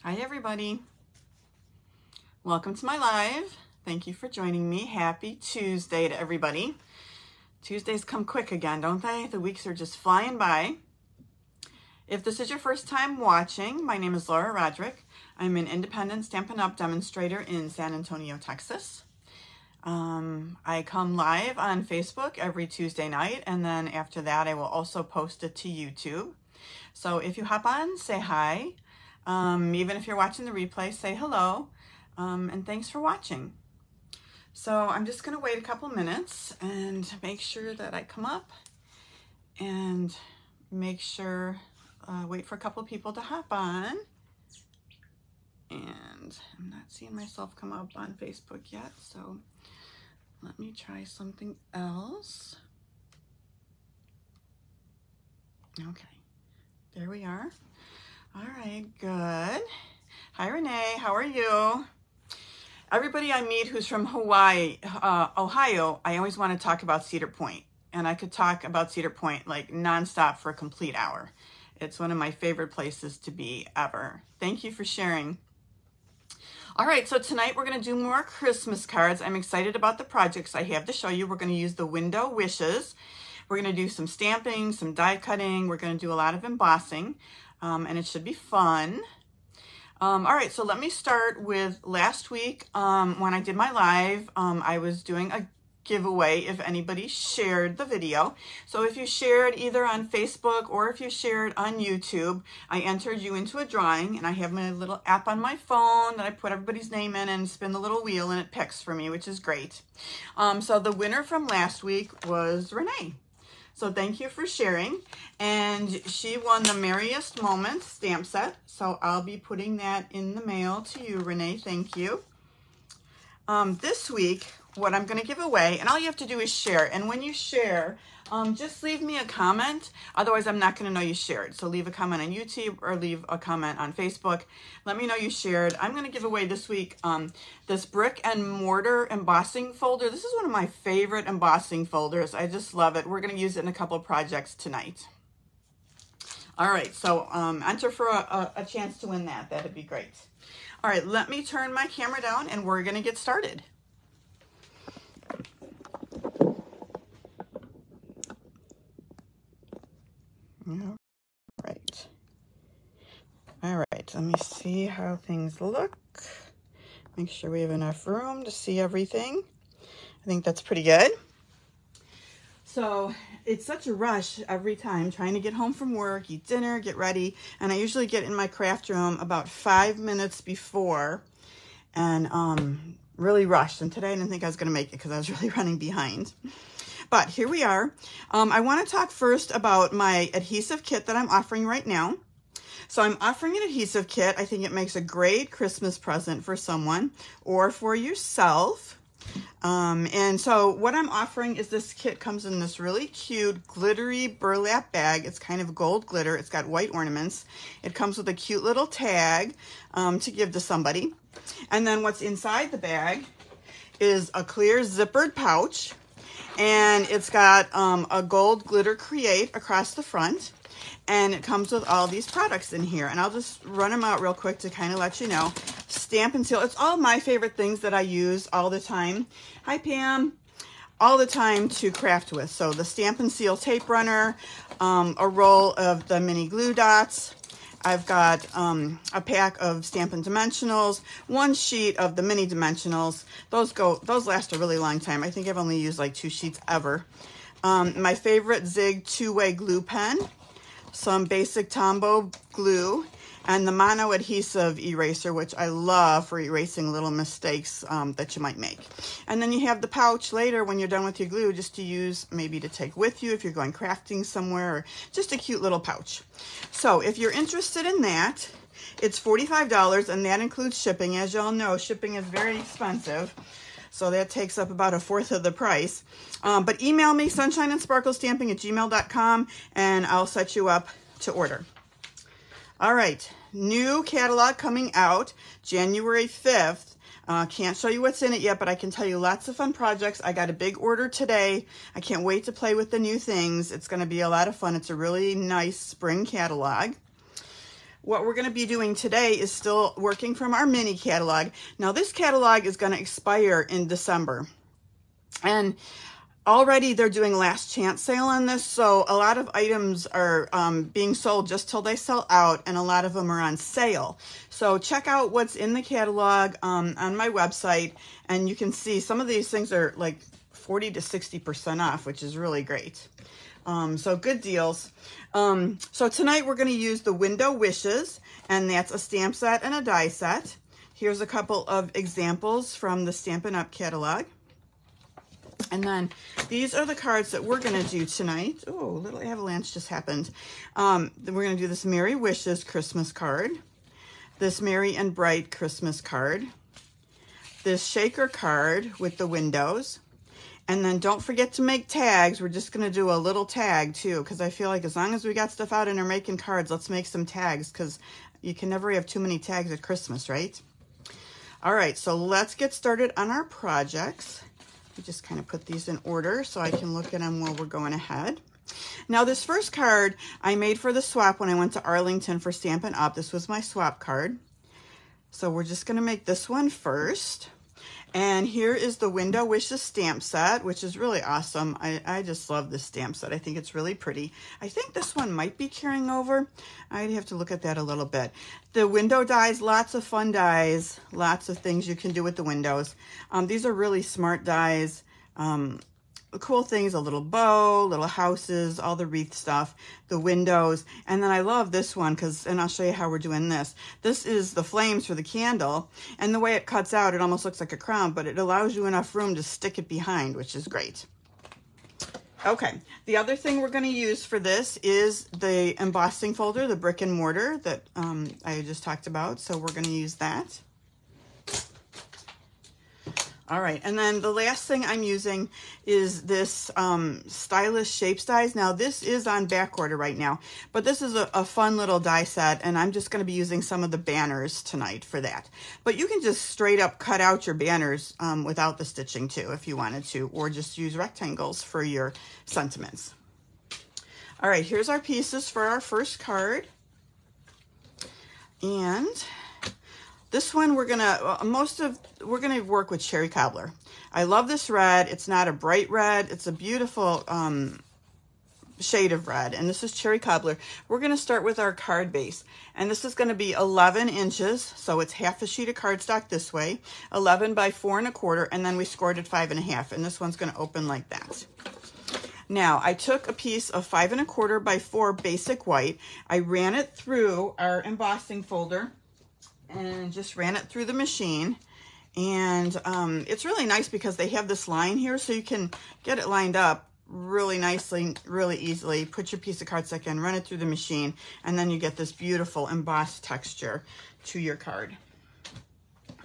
Hi everybody. Welcome to my live. Thank you for joining me. Happy Tuesday to everybody. Tuesdays come quick again, don't they? The weeks are just flying by. If this is your first time watching, my name is Rodrick. I'm an independent Stampin' Up! Demonstrator in San Antonio, Texas. I come live on Facebook every Tuesday night, and then after that I will also post it to YouTube. So if you hop on, say hi. Even if you're watching the replay, say hello, and thanks for watching. So I'm just going to wait a couple minutes and make sure that I come up and make sure, wait for a couple of people to hop on. And I'm not seeing myself come up on Facebook yet, so let me try something else. Okay, there we are. All right, good. Hi, Renee, how are you? Everybody I meet who's from Hawaii, Ohio, I always want to talk about Cedar Point. And I could talk about Cedar Point like nonstop for a complete hour. It's one of my favorite places to be ever. Thank you for sharing. All right, so tonight we're going to do more Christmas cards. I'm excited about the projects I have to show you. We're going to use the window wishes. We're going to do some stamping, some die cutting. We're going to do a lot of embossing, and it should be fun. All right, so let me start with last week. When I did my live, I was doing a giveaway if anybody shared the video. So if you shared either on Facebook or if you shared on YouTube, I entered you into a drawing, and I have my little app on my phone that I put everybody's name in and spin the little wheel and it picks for me, which is great. So the winner from last week was Renee. So thank you for sharing. And she won the Merriest Moments stamp set. So I'll be putting that in the mail to you, Renee. Thank you. This week, what I'm going to give away, and all you have to do is share. And when you share, just leave me a comment. Otherwise, I'm not going to know you shared. So leave a comment on YouTube or leave a comment on Facebook. Let me know you shared. I'm going to give away this week this brick and mortar embossing folder. This is one of my favorite embossing folders. I just love it. We're going to use it in a couple of projects tonight. All right, so enter for a chance to win that. That'd be great. All right, let me turn my camera down and we're going to get started. All right, let me see how things look. Make sure we have enough room to see everything. I think that's pretty good. So it's such a rush every time trying to get home from work, eat dinner, get ready. And I usually get in my craft room about 5 minutes before and really rushed. And today I didn't think I was going to make it because I was really running behind. But here we are. I want to talk first about my adhesive kit that I'm offering right now. So I'm offering an adhesive kit. I think it makes a great Christmas present for someone or for yourself. And so what I'm offering is this kit comes in this really cute glittery burlap bag. It's kind of gold glitter. It's got white ornaments. It comes with a cute little tag to give to somebody. And then what's inside the bag is a clear zippered pouch. And it's got a gold glitter create across the front. And it comes with all these products in here. And I'll just run them out real quick to kind of let you know. Stamp and seal. It's all my favorite things that I use all the time. Hi, Pam. All the time to craft with. So the Stamp and Seal tape runner, a roll of the mini glue dots. I've got a pack of Stampin' Dimensionals, one sheet of the mini dimensionals. Those last a really long time. I think I've only used like 2 sheets ever. My favorite Zig 2-way glue pen, some basic Tombow glue, and the mono adhesive eraser, which I love for erasing little mistakes that you might make. And then you have the pouch later when you're done with your glue, just to use, maybe to take with you if you're going crafting somewhere, or just a cute little pouch. So if you're interested in that, it's $45, and that includes shipping. As y'all know, shipping is very expensive. So that takes up about 1/4 of the price. But email me, sunshineandsparklestamping@gmail.com, and I'll set you up to order. All right, new catalog coming out January 5th. Can't show you what's in it yet, but I can tell you lots of fun projects. I got a big order today. I can't wait to play with the new things. It's going to be a lot of fun. It's a really nice spring catalog. what we're going to be doing today is still working from our mini catalog. Now this catalog is going to expire in December. And already they're doing last chance sale on this, so a lot of items are being sold just till they sell out, and a lot of them are on sale. So check out what's in the catalog on my website, and you can see some of these things are like 40 to 60% off, which is really great. So good deals. So tonight we're going to use the Window Wishes, and that's a stamp set and a die set. Here's a couple of examples from the Stampin' Up! Catalog. And then these are the cards that we're going to do tonight. Oh, a little avalanche just happened. Then we're going to do this Merry Wishes Christmas card, this Merry and Bright Christmas card, this shaker card with the windows. And then don't forget to make tags. We're just going to do a little tag too, because I feel like as long as we got stuff out and are making cards, let's make some tags, because you can never have too many tags at Christmas, right? All right, so let's get started on our projects. We just kind of put these in order so I can look at them while we're going ahead. Now this first card I made for the swap when I went to Arlington for Stampin' Up. This was my swap card. So we're just going to make this one first. And here is the Window Wishes stamp set, which is really awesome. I just love this stamp set. I think it's really pretty. I think this one might be carrying over. I'd have to look at that a little bit. The window dies, lots of fun dies, lots of things you can do with the windows. These are really smart dies. Cool things, a little bow, little houses, all the wreath stuff, the windows. And then I love this one and I'll show you how we're doing this. This is the flames for the candle, and the way it cuts out, it almost looks like a crown, but it allows you enough room to stick it behind, which is great. Okay, the other thing we're going to use for this is the embossing folder, the brick and mortar that I just talked about. So we're going to use that. All right, and then the last thing I'm using is this Stylish Shapes dies. Now this is on back order right now, but this is a fun little die set, and I'm just going to be using some of the banners tonight for that. But you can just straight up cut out your banners without the stitching too if you wanted to, or just use rectangles for your sentiments. All right, here's our pieces for our first card. And this one we're gonna work with Cherry Cobbler. I love this red. It's not a bright red. It's a beautiful shade of red, and this is Cherry Cobbler. We're gonna start with our card base, and this is gonna be 11 inches, so it's half a sheet of cardstock this way, 11 by 4 1/4, and then we scored it 5 1/2, and this one's gonna open like that. Now, I took a piece of 5 1/4 by 4 basic white. I ran it through our embossing folder and just ran it through the machine. And it's really nice because they have this line here, so you can get it lined up really nicely, really easily. Put your piece of cardstock in, run it through the machine, and then you get this beautiful embossed texture to your card.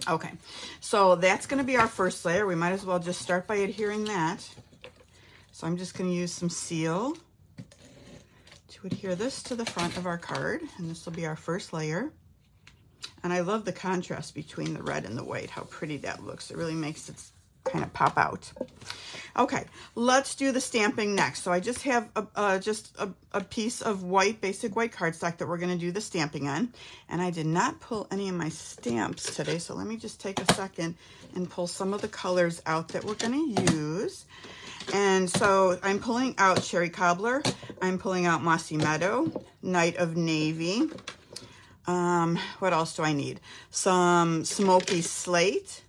Okay, so that's going to be our first layer. We might as well just start by adhering that. So I'm just going to use some seal to adhere this to the front of our card, and this will be our first layer. And I love the contrast between the red and the white, how pretty that looks. It really makes it kind of pop out. Okay, let's do the stamping next. So I just have a piece of white, basic white cardstock that we're going to do the stamping on. And I did not pull any of my stamps today, so let me just take a second and pull some of the colors out that we're going to use. And so I'm pulling out Cherry Cobbler. I'm pulling out Mossy Meadow, Night of Navy. What else do I need? Some Smoky Slate,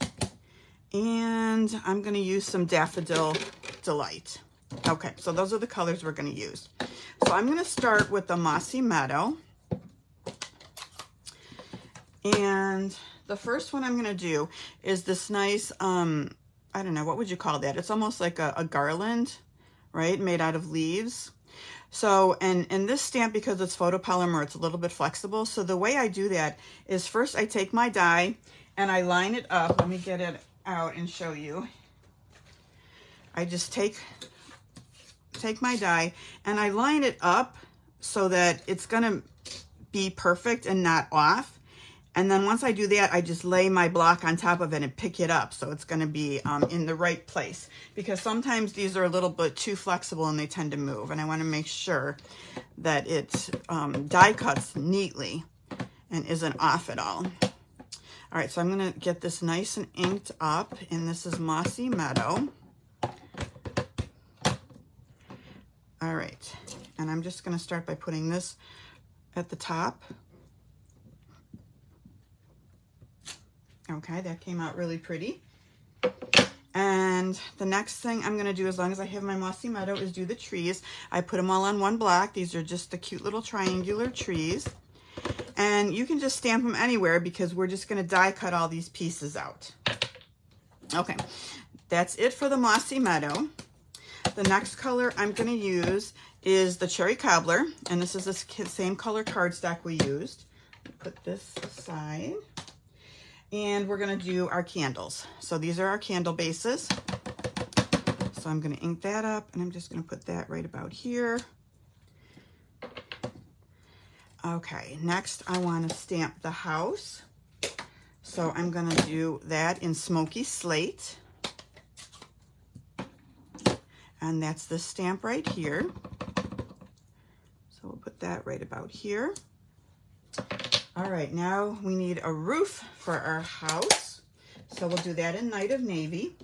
and I'm going to use some Daffodil Delight. Okay, so those are the colors we're going to use. So I'm going to start with the Mossy Meadow, and the first one I'm going to do is this nice, I don't know, what would you call that? It's almost like a garland, right, made out of leaves. So, and this stamp, because it's photopolymer, it's a little bit flexible. So the way I do that is first I take my die and I line it up. Let me get it out and show you. I just take my die and I line it up so that it's gonna be perfect and not off. And then once I do that, I just lay my block on top of it and pick it up. So it's going to be in the right place, because sometimes these are a little bit too flexible and they tend to move. And I want to make sure that it die cuts neatly and isn't off at all. All right, so I'm gonna get this nice and inked up, and this is Mossy Meadow. All right, and I'm just gonna start by putting this at the top. Okay, that came out really pretty. And the next thing I'm gonna do, as long as I have my Mossy Meadow, is do the trees. I put them all on one block. These are just the cute little triangular trees. And you can just stamp them anywhere because we're just gonna die cut all these pieces out. Okay, that's it for the Mossy Meadow. The next color I'm gonna use is the Cherry Cobbler, and this is the same color cardstock we used. Put this aside. And we're gonna do our candles. So these are our candle bases. So I'm gonna ink that up, and I'm just gonna put that right about here. Okay, next I wanna stamp the house. So I'm gonna do that in Smoky Slate. And that's this stamp right here. So we'll put that right about here. All right, now we need a roof for our house. So we'll do that in Night of Navy.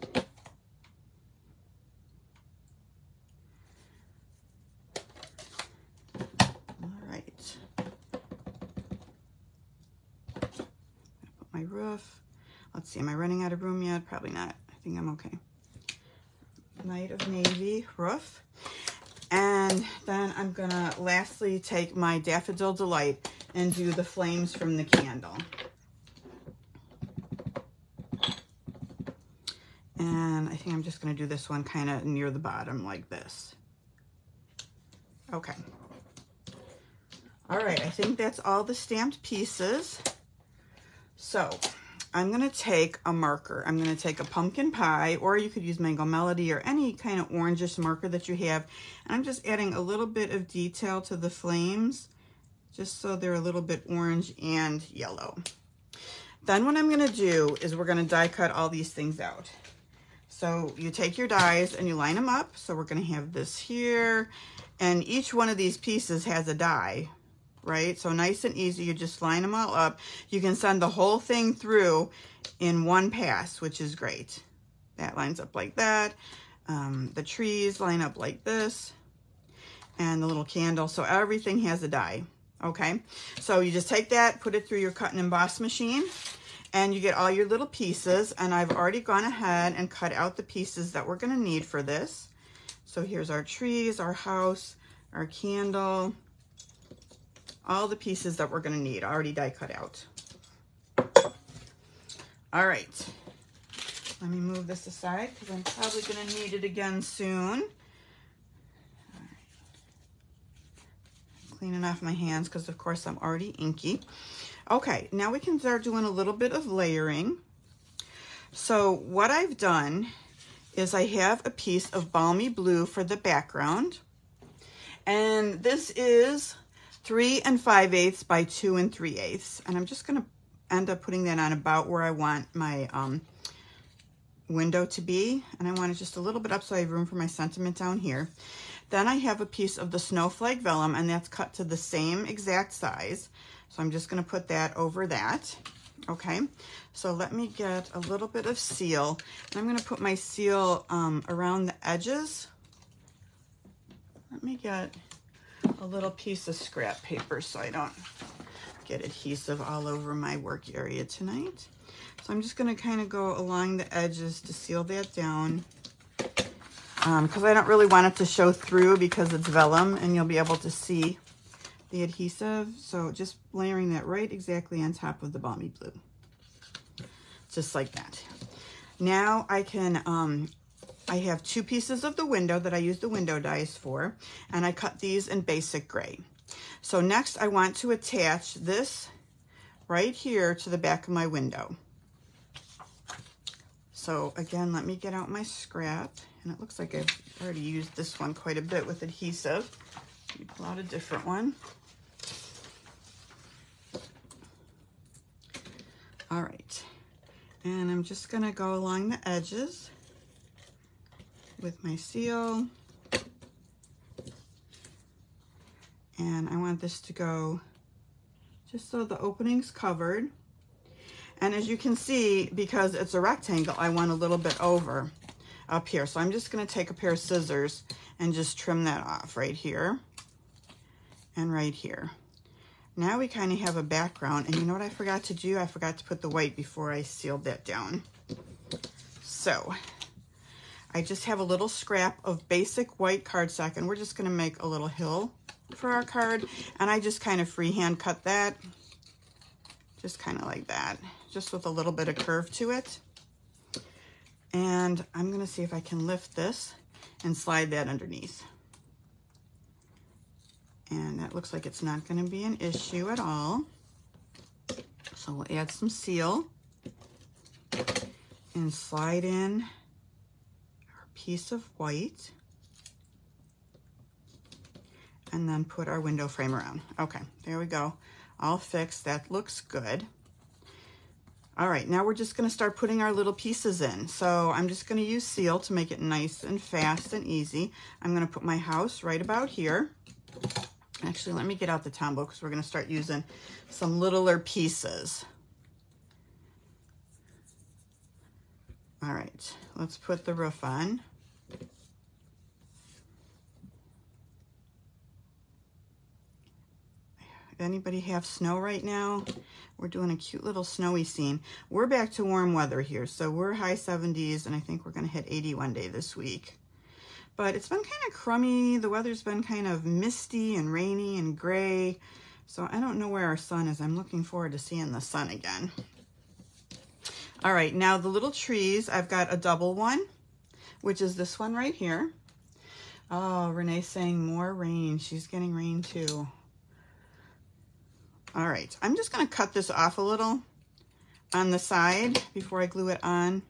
All right. Put my roof. Let's see, am I running out of room yet? Probably not. I think I'm okay. Night of Navy roof. And then I'm gonna lastly take my Daffodil Delight and do the flames from the candle. And I think I'm just gonna do this one kind of near the bottom like this. Okay. All right, I think that's all the stamped pieces. So I'm gonna take a marker. I'm gonna take a pumpkin pie, or you could use Mango Melody or any kind of orangish marker that you have. And I'm just adding a little bit of detail to the flames, just so they're a little bit orange and yellow. Then what I'm gonna do is we're gonna die cut all these things out. So you take your dies and you line them up. So we're gonna have this here, and each one of these pieces has a die, right? So nice and easy, you just line them all up. You can send the whole thing through in one pass, which is great. That lines up like that. The trees line up like this, and the little candle. So everything has a die, okay? So you just take that, put it through your cut and emboss machine, and you get all your little pieces. And I've already gone ahead and cut out the pieces that we're gonna need for this. So here's our trees, our house, our candle, all the pieces that we're gonna need, already die cut out. All right, let me move this aside because I'm probably gonna need it again soon. All right. Cleaning off my hands because of course I'm already inky. Okay, now we can start doing a little bit of layering. So what I've done is I have a piece of Balmy Blue for the background, and this is 3 5/8 by 2 3/8, and I'm just gonna end up putting that on about where I want my window to be, and I want it just a little bit up so I have room for my sentiment down here. Then I have a piece of the Snowflake Vellum, and that's cut to the same exact size, so I'm just gonna put that over that. Okay, so let me get a little bit of seal, and I'm gonna put my seal around the edges. Let me get a little piece of scrap paper so I don't get adhesive all over my work area tonight. So I'm just gonna kind of go along the edges to seal that down, because I don't really want it to show through because it's vellum and you'll be able to see the adhesive. So just layering that right exactly on top of the Balmy Blue, just like that. Now I can, I have 2 pieces of the window that I use the window dies for, and I cut these in basic gray. So next I want to attach this right here to the back of my window. So again, let me get out my scrap, and it looks like I've already used this one quite a bit with adhesive. Let me pull out a different one. All right, and I'm just gonna go along the edges with my seal, and I want this to go just so the opening's covered. And as you can see, because it's a rectangle, I want a little bit over up here. So I'm just going to take a pair of scissors and just trim that off right here and right here. Now we kind of have a background, and you know what I forgot to do? I forgot to put the white before I sealed that down. So I just have a little scrap of basic white cardstock, and we're just going to make a little hill for our card, and I just kind of freehand cut that, just kind of like that, just with a little bit of curve to it. And I'm going to see if I can lift this and slide that underneath. And that looks like it's not going to be an issue at all. So we'll add some seal and slide in our piece of white and then put our window frame around. Okay, there we go. All fixed. That looks good. All right, now we're just going to start putting our little pieces in. So I'm just going to use seal to make it nice and fast and easy. I'm going to put my house right about here. Actually, let me get out the Tombow because we're going to start using some littler pieces. All right, let's put the roof on. Anybody have snow right now? We're doing a cute little snowy scene. We're back to warm weather here, so we're high 70s, and I think we're going to hit 80 one day this week. But it's been kind of crummy. The weather's been kind of misty and rainy and gray. So I don't know where our sun is. I'm looking forward to seeing the sun again. All right, now the little trees, I've got a double one, which is this one right here. Oh, Renee's saying more rain. She's getting rain too. All right, I'm just going to cut this off a little on the side before I glue it on.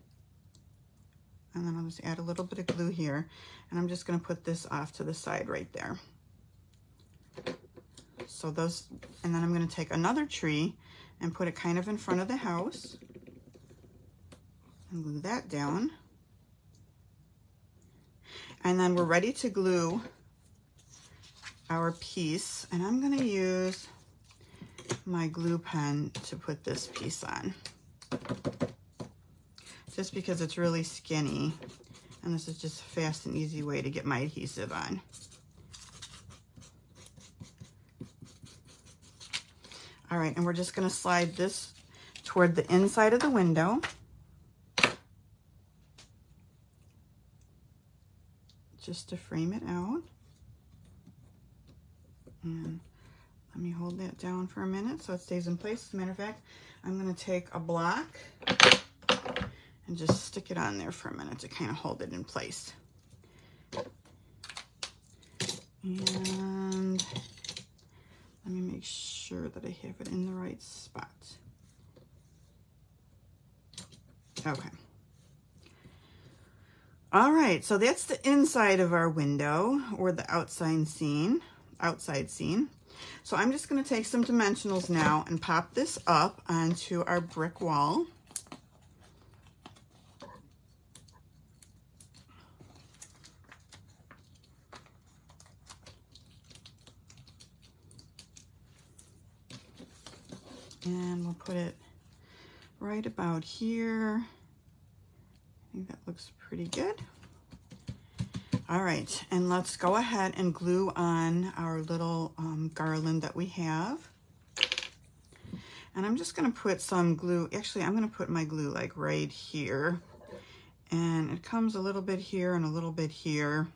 And then I'll just add a little bit of glue here. And I'm just going to put this off to the side right there. So those, and then I'm going to take another tree and put it kind of in front of the house. And glue that down. And then we're ready to glue our piece. And I'm going to use my glue pen to put this piece on. Just because it's really skinny, and this is just a fast and easy way to get my adhesive on. All right, and we're just going to slide this toward the inside of the window. Just to frame it out. And let me hold that down for a minute so it stays in place. As a matter of fact, I'm going to take a block and just stick it on there for a minute to kind of hold it in place. And let me make sure that I have it in the right spot. Okay. All right, so that's the inside of our window, or the outside scene. So I'm just going to take some dimensionals now and pop this up onto our brick wall. And we'll put it right about here. I think that looks pretty good. All right, and let's go ahead and glue on our little garland that we have. And I'm just gonna put some glue, actually I'm gonna put my glue like right here. And it comes a little bit here and a little bit here.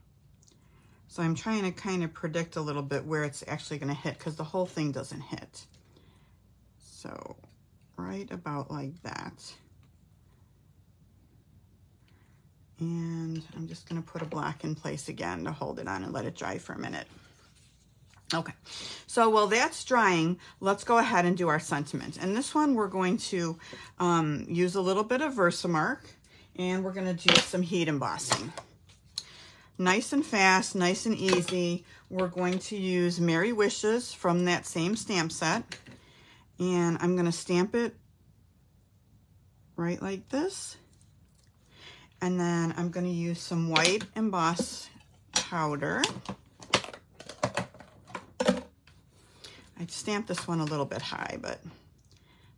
So I'm trying to kind of predict a little bit where it's actually gonna hit, because the whole thing doesn't hit. So right about like that. And I'm just going to put a block in place again to hold it on and let it dry for a minute. Okay, so while that's drying, let's go ahead and do our sentiment. And this one we're going to use a little bit of Versamark, and we're going to do some heat embossing. Nice and fast, nice and easy. We're going to use Merry Wishes from that same stamp set. And I'm going to stamp it right like this. And then I'm going to use some white emboss powder. I stamped this one a little bit high, but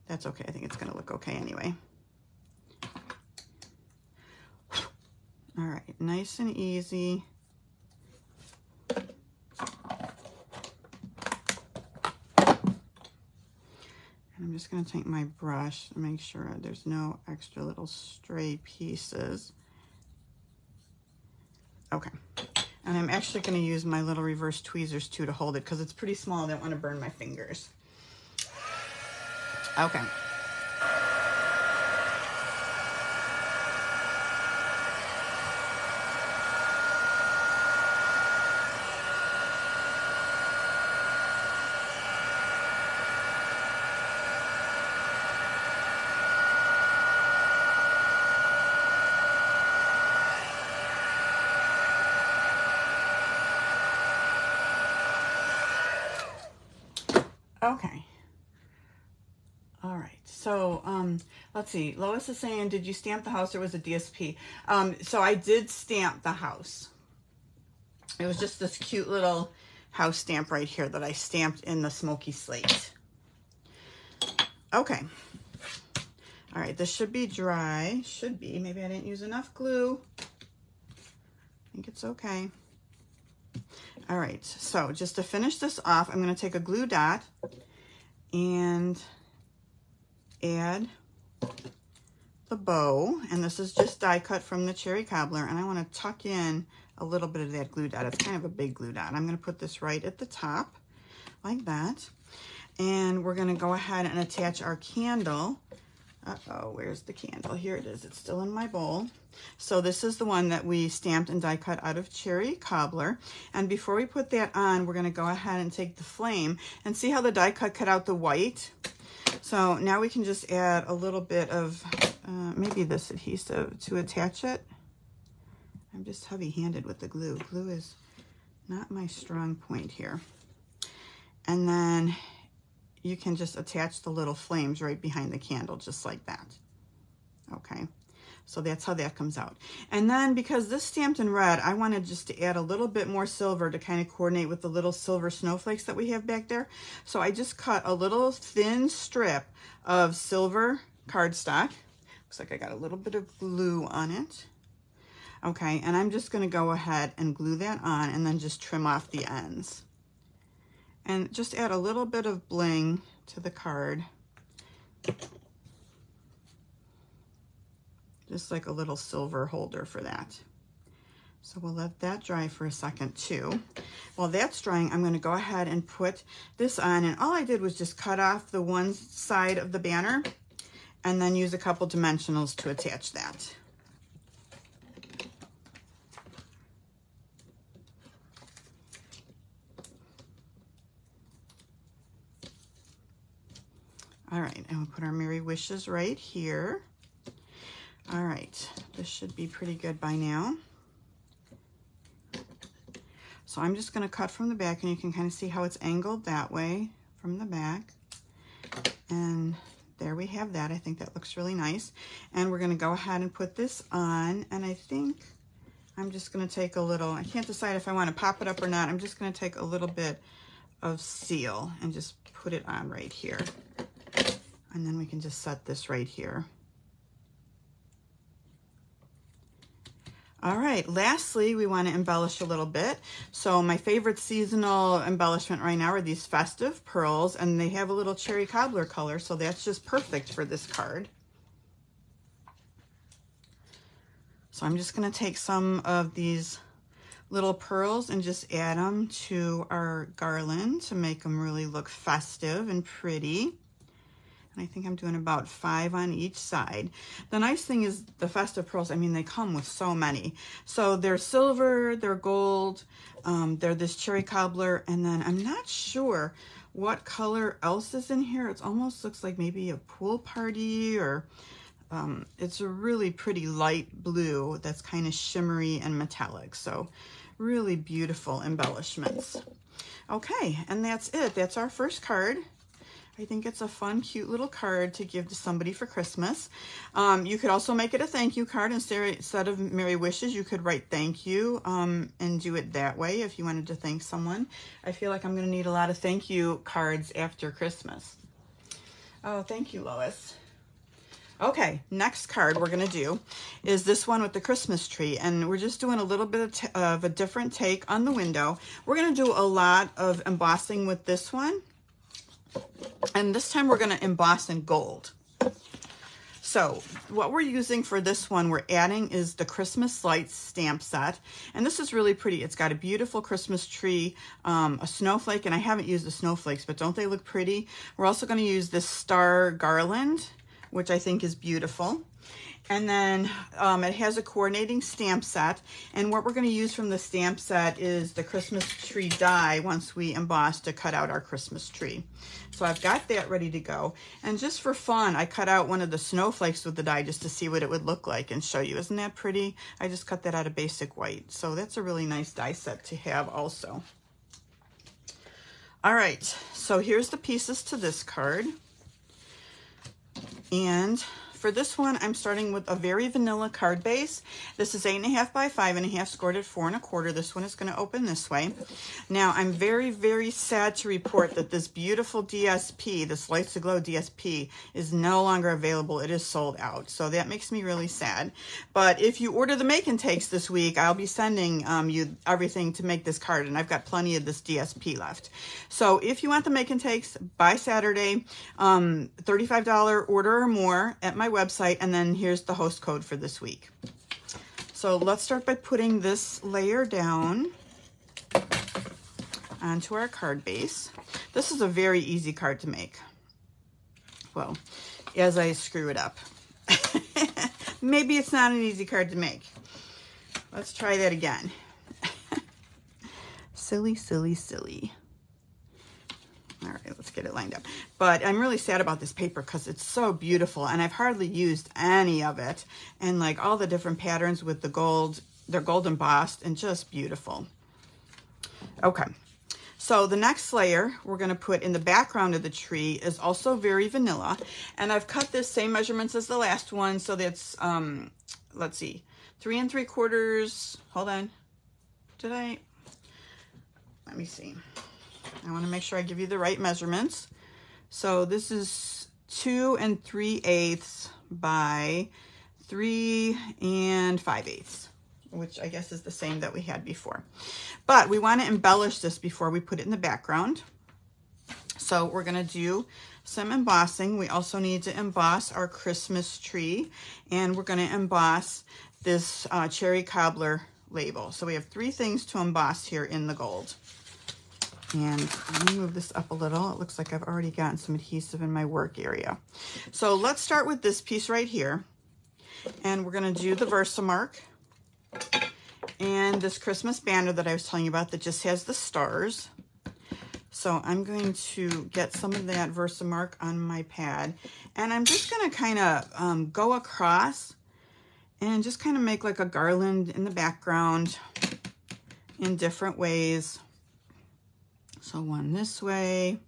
that's okay. I think it's going to look okay anyway. All right, nice and easy. I'm just going to take my brush and make sure there's no extra little stray pieces. Okay. And I'm actually going to use my little reverse tweezers too to hold it because it's pretty small. I don't want to burn my fingers. Okay. Okay. All right. So, let's see. Lois is saying, did you stamp the house or was it DSP? So I did stamp the house. It was just this cute little house stamp right here that I stamped in the smoky slate. Okay. All right. This should be dry. Should be. Maybe I didn't use enough glue. I think it's okay. All right. So just to finish this off, I'm going to take a glue dot and add the bow, and this is just die cut from the cherry cobbler, and I want to tuck in a little bit of that glue dot. It's kind of a big glue dot. I'm going to put this right at the top like that, and we're going to go ahead and attach our candle. Uh-oh, where's the candle? Here it is. It's still in my bowl. So this is the one that we stamped and die cut out of cherry cobbler. And before we put that on, we're going to go ahead and take the flame and see how the die cut out the white. So now we can just add a little bit of maybe this adhesive to attach it. I'm just heavy-handed with the glue. Glue is not my strong point here. And then you can just attach the little flames right behind the candle, just like that. Okay, so that's how that comes out. And then because this stamped in red, I wanted just to add a little bit more silver to kind of coordinate with the little silver snowflakes that we have back there. So I just cut a little thin strip of silver cardstock. Looks like I got a little bit of glue on it. Okay, and I'm just gonna go ahead and glue that on and then just trim off the ends. And just add a little bit of bling to the card. Just like a little silver holder for that. So we'll let that dry for a second too. While that's drying, I'm gonna go ahead and put this on, and all I did was just cut off the one side of the banner and then use a couple dimensionals to attach that. All right, and we'll put our Merry Wishes right here. All right, this should be pretty good by now. So I'm just gonna cut from the back, and you can kind of see how it's angled that way from the back. And there we have that. I think that looks really nice. And we're gonna go ahead and put this on, and I think I'm just gonna take a little, I can't decide if I wanna pop it up or not. I'm just gonna take a little bit of seal and just put it on right here. And then we can just set this right here. All right, lastly, we want to embellish a little bit. So my favorite seasonal embellishment right now are these festive pearls, and they have a little cherry cobbler color, so that's just perfect for this card. So I'm just going to take some of these little pearls and just add them to our garland to make them really look festive and pretty. I think I'm doing about 5 on each side. The nice thing is the festive pearls, I mean, they come with so many. So they're silver, they're gold, they're this cherry cobbler, and then I'm not sure what color else is in here. It almost looks like maybe a pool party, or it's a really pretty light blue that's kind of shimmery and metallic. So really beautiful embellishments. Okay, and that's it. That's our first card. I think it's a fun, cute little card to give to somebody for Christmas. You could also make it a thank you card. Instead of Merry Wishes, you could write thank you and do it that way if you wanted to thank someone. I feel like I'm going to need a lot of thank you cards after Christmas. Oh, thank you, Lois. Okay, next card we're going to do is this one with the Christmas tree, and we're just doing a little bit of a different take on the window. We're going to do a lot of embossing with this one, and this time we're going to emboss in gold. So what we're using for this one, we're adding is the Christmas Lights stamp set, and this is really pretty. It's got a beautiful Christmas tree, a snowflake, and I haven't used the snowflakes, but don't they look pretty? We're also going to use this star garland, which I think is beautiful. And then it has a coordinating stamp set. And what we're going to use from the stamp set is the Christmas tree die once we emboss to cut out our Christmas tree. So I've got that ready to go. And just for fun, I cut out one of the snowflakes with the die just to see what it would look like and show you. Isn't that pretty? I just cut that out of basic white. So that's a really nice die set to have also. All right, so here's the pieces to this card. And for this one, I'm starting with a very vanilla card base. This is 8.5 by 5.5, scored at 4 1/4. This one is going to open this way. Now, I'm very, very sad to report that this beautiful DSP, this Lights to Glow DSP, is no longer available. It is sold out. So that makes me really sad. But if you order the make and takes this week, I'll be sending you everything to make this card. And I've got plenty of this DSP left. So if you want the make and takes by Saturday, $35 order or more at my website, and then here's the host code for this week. So let's start by putting this layer down onto our card base. This is a very easy card to make. Well, as I screw it up. Maybe it's not an easy card to make. Let's try that again. Silly, silly, silly. All right, let's get it lined up. But I'm really sad about this paper because it's so beautiful, and I've hardly used any of it. And like all the different patterns with the gold, they're gold embossed and just beautiful. Okay, so the next layer we're going to put in the background of the tree is also very vanilla. And I've cut this same measurements as the last one. So that's, let's see, 3 3/4. Hold on. Let me see. I want to make sure I give you the right measurements. So this is 2 3/8 by 3 5/8, which I guess is the same that we had before. But we want to embellish this before we put it in the background. So we're going to do some embossing. We also need to emboss our Christmas tree, and we're going to emboss this cherry cobbler label. So we have 3 things to emboss here in the gold. And let me move this up a little. It looks like I've already gotten some adhesive in my work area. So let's start with this piece right here. And we're going to do the Versamark and this Christmas banner that I was telling you about that just has the stars. So I'm going to get some of that Versamark on my pad. And I'm just going to kind of go across and just kind of make like a garland in the background in different ways. So one this way,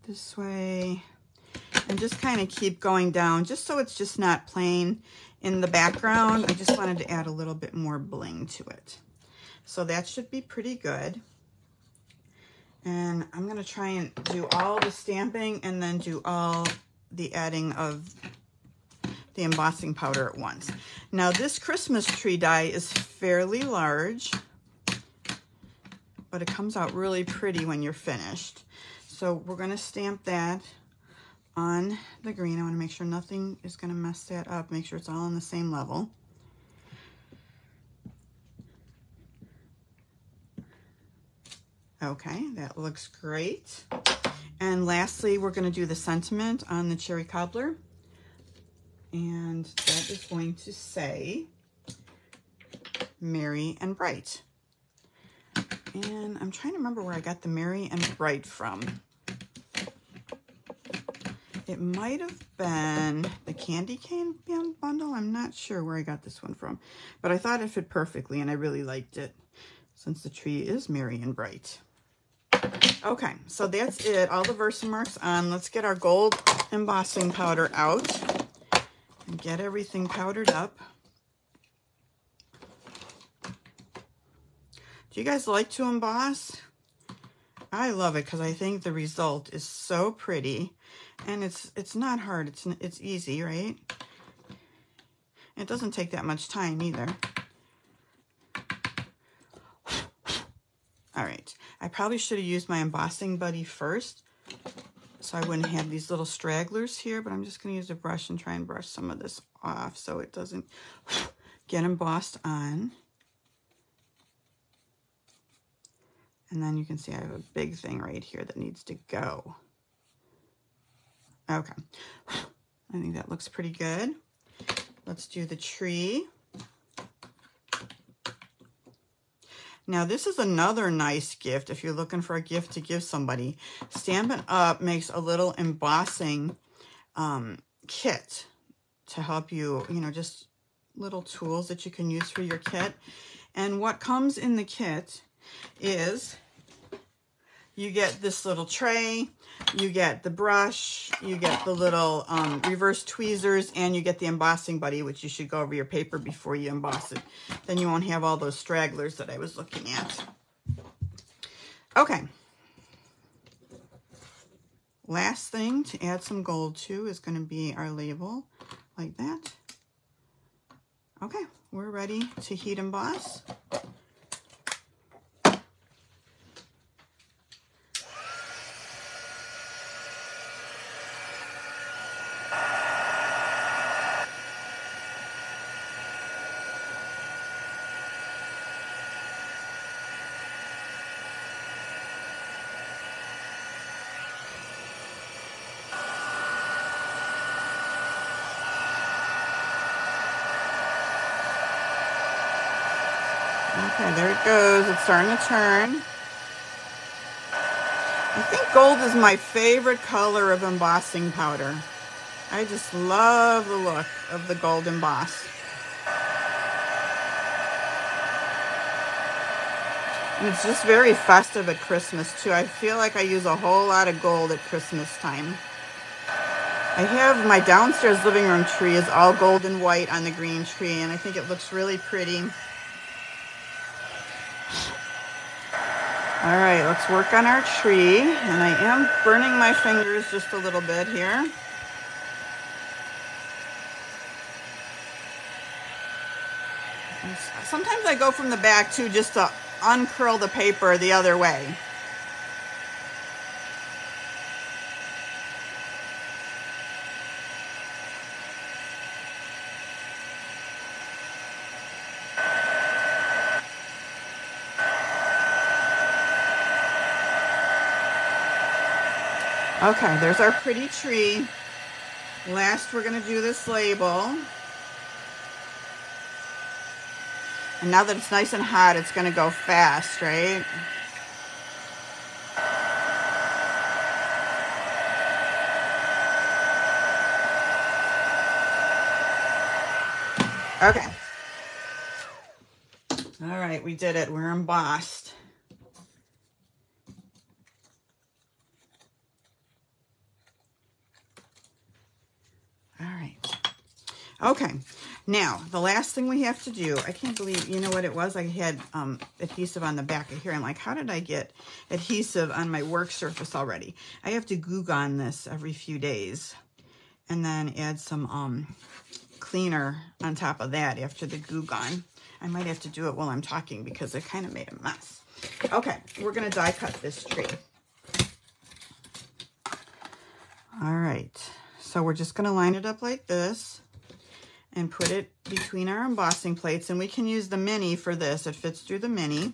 and just kind of keep going down just so it's just not plain in the background. I just wanted to add a little bit more bling to it. So that should be pretty good. And I'm going to try and do all the stamping and then do all the adding of the embossing powder at once. Now this Christmas tree die is fairly large, but it comes out really pretty when you're finished. So we're going to stamp that on the green. I want to make sure nothing is going to mess that up. Make sure it's all on the same level. Okay, that looks great. And lastly, we're going to do the sentiment on the cherry cobbler. And that is going to say, Merry and Bright. And I'm trying to remember where I got the Merry and Bright from. It might have been the Candy Cane bundle. I'm not sure where I got this one from, but I thought it fit perfectly and I really liked it since the tree is merry and bright. Okay, so that's it. All the Versamarks on. Let's get our gold embossing powder out and get everything powdered up. Do you guys like to emboss? I love it because I think the result is so pretty, and it's not hard. It's easy, right? It doesn't take that much time either. All right, I probably should have used my embossing buddy first, so I wouldn't have these little stragglers here, but I'm just going to use a brush and try and brush some of this off so it doesn't get embossed on. And then you can see I have a big thing right here that needs to go. Okay, I think that looks pretty good. Let's do the tree. Now this is another nice gift if you're looking for a gift to give somebody. Stampin' Up makes a little embossing kit to help you, just little tools that you can use for your kit. And what comes in the kit is you get this little tray, you get the brush, you get the little reverse tweezers, and you get the embossing buddy, which you should go over your paper before you emboss it. Then you won't have all those stragglers that I was looking at. Okay. Last thing to add some gold to is going to be our label, like that. Okay, we're ready to heat emboss. Okay, there it goes. It's starting to turn. I think gold is my favorite color of embossing powder. I just love the look of the gold emboss. And it's just very festive at Christmas too. I feel like I use a whole lot of gold at Christmas time. I have my downstairs living room tree is all gold and white on the green tree, and I think it looks really pretty. All right, let's work on our tree. And I am burning my fingers just a little bit here. And sometimes I go from the back too, just to uncurl the paper the other way. Okay, there's our pretty tree. Last, we're going to do this label. And now that it's nice and hot, it's going to go fast, right? Okay. All right, we did it. We're embossed. All right. Okay. Now, the last thing we have to do, I can't believe, you know what it was? I had adhesive on the back of here. I'm like, how did I get adhesive on my work surface already? I have to Goo Gone this every few days and then add some cleaner on top of that after the Goo Gone. I might have to do it while I'm talking because it kind of made a mess. Okay, we're going to die cut this tree. All right, so we're just going to line it up like this and put it between our embossing plates, and we can use the mini for this. It fits through the mini.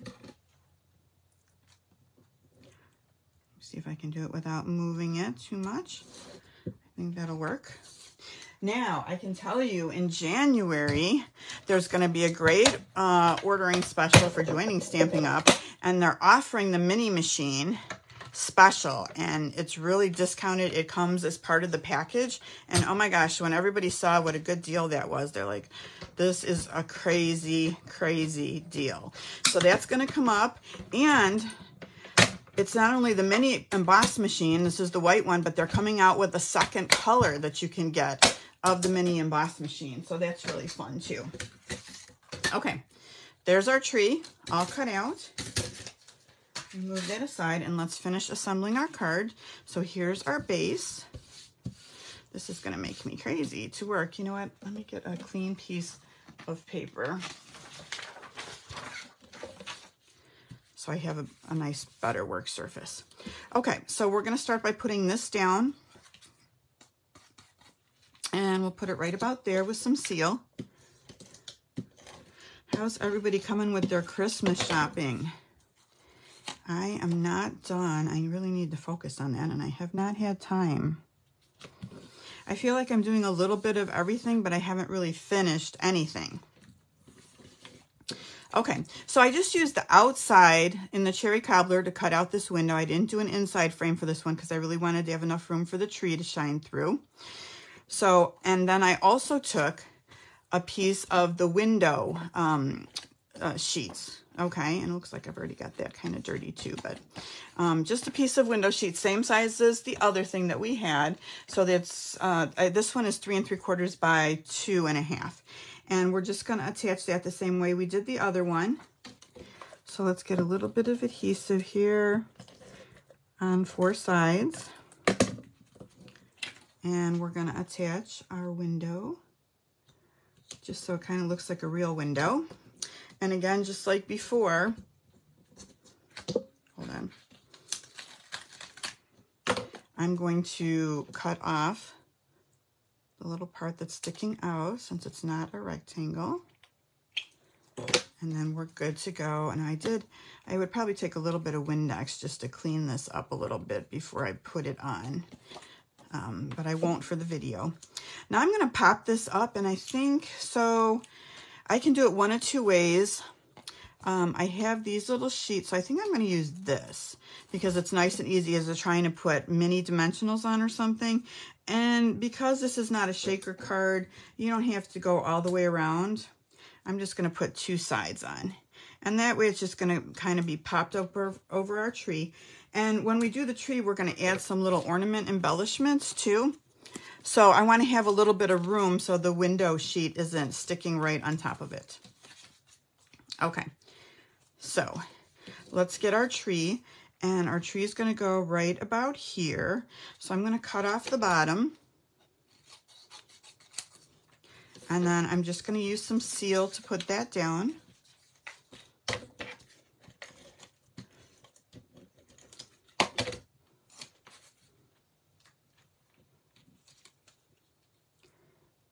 See if I can do it without moving it too much. I think that'll work. Now, I can tell you in January, there's going to be a great ordering special for joining Stampin' Up, and they're offering the mini machine special, and it's really discounted. It comes as part of the package, and oh my gosh, when everybody saw what a good deal that was, they're like, this is a crazy, crazy deal. So that's going to come up, and it's not only the mini emboss machine, this is the white one, but they're coming out with a second color that you can get of the mini emboss machine. So that's really fun too. Okay, there's our tree all cut out. Move that aside and let's finish assembling our card. So here's our base. This is gonna make me crazy to work. You know what? Let me get a clean piece of paper so I have a nice, better work surface. Okay, so we're gonna start by putting this down, and we'll put it right about there with some seal. How's everybody coming with their Christmas shopping? I am not done. I really need to focus on that, and I have not had time. I feel like I'm doing a little bit of everything, but I haven't really finished anything. Okay, so I just used the outside in the cherry cobbler to cut out this window. I didn't do an inside frame for this one because I really wanted to have enough room for the tree to shine through. So, and then I also took a piece of the window sheets. Okay, and it looks like I've already got that kind of dirty too, but just a piece of window sheet, same size as the other thing that we had. So that's, this one is 3 3/4 by 2 1/2. And we're just gonna attach that the same way we did the other one. So let's get a little bit of adhesive here on 4 sides. And we're gonna attach our window just so it kind of looks like a real window. And again, just like before, hold on, I'm going to cut off the little part that's sticking out since it's not a rectangle. And then we're good to go. And I would probably take a little bit of Windex just to clean this up a little bit before I put it on. But I won't for the video. Now I'm gonna pop this up, and I think, so I can do it one of 2 ways. I have these little sheets, so I think I'm going to use this because it's nice and easy as they're trying to put mini dimensionals on or something. And because this is not a shaker card, you don't have to go all the way around. I'm just going to put 2 sides on. And that way it's just going to kind of be popped over our tree. And when we do the tree, we're going to add some little ornament embellishments too. So I want to have a little bit of room so the window sheet isn't sticking right on top of it. Okay, so let's get our tree, and our tree is going to go right about here. So I'm going to cut off the bottom, and then I'm just going to use some seal to put that down.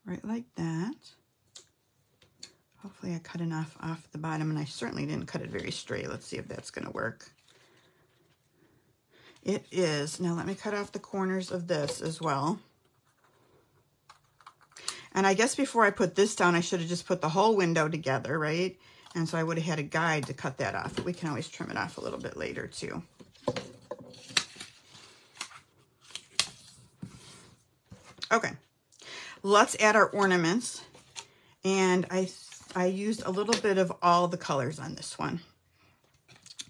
Right like that. Hopefully I cut enough off the bottom, and I certainly didn't cut it very straight. Let's see if that's going to work. It is. Now let me cut off the corners of this as well. And I guess before I put this down, I should have just put the whole window together, right? And so I would have had a guide to cut that off. But we can always trim it off a little bit later too. Okay. Let's add our ornaments, and I used a little bit of all the colors on this one.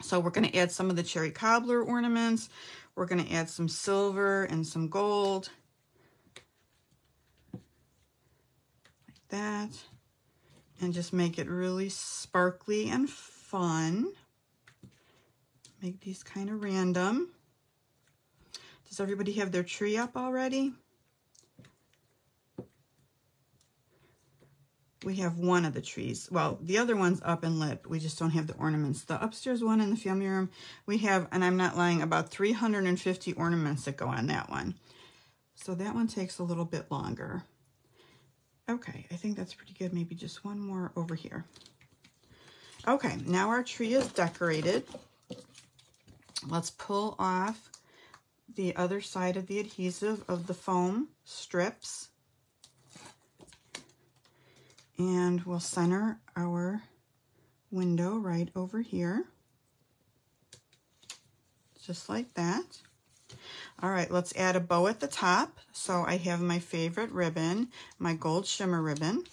So we're going to add some of the cherry cobbler ornaments. We're going to add some silver and some gold, like that, and just make it really sparkly and fun. Make these kind of random. Does everybody have their tree up already? We have one of the trees. Well, the other one's up and lit. We just don't have the ornaments. The upstairs one in the family room, we have, and I'm not lying, about 350 ornaments that go on that one. So that one takes a little bit longer. Okay, I think that's pretty good. Maybe just one more over here. Okay, now our tree is decorated. Let's pull off the other side of the adhesive of the foam strips. And we'll center our window right over here, just like that. All right, let's add a bow at the top. So I have my favorite ribbon, my gold shimmer ribbon,